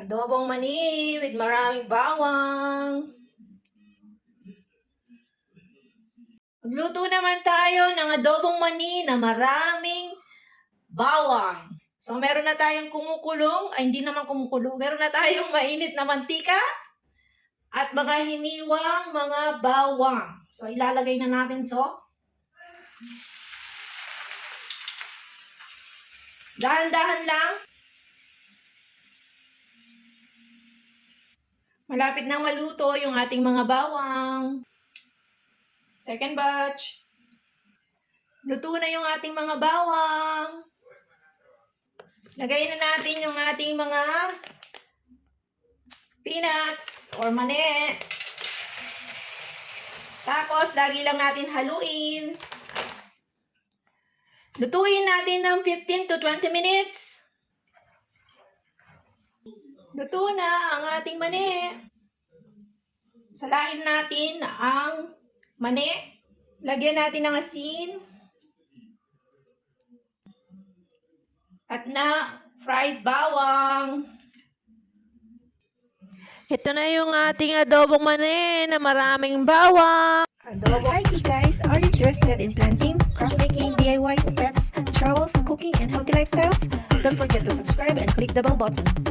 Adobong mani with maraming bawang. Magluto naman tayo ng adobong mani na maraming bawang. So, meron na tayong kumukulong, ay hindi naman kumukulong, meron na tayong mainit na mantika at mga hiniwang mga bawang. So, ilalagay na natin to. Dahan-dahan lang. Malapit nang maluto yung ating mga bawang. Second batch. Luto na yung ating mga bawang. Lagay na natin yung ating mga peanuts or mani. Tapos, lagi lang natin haluin. Lutuin natin ng 15 to 20 minutes. Luto na ang ating mani. Salain natin ang mani. Lagyan natin ng asin. At na fried bawang. Ito na yung ating adobong mani na maraming bawang. Adobo. Hi guys, are you interested in planting, craft making, DIYs, pets, travels, cooking, and healthy lifestyles? Don't forget to subscribe and click the bell button.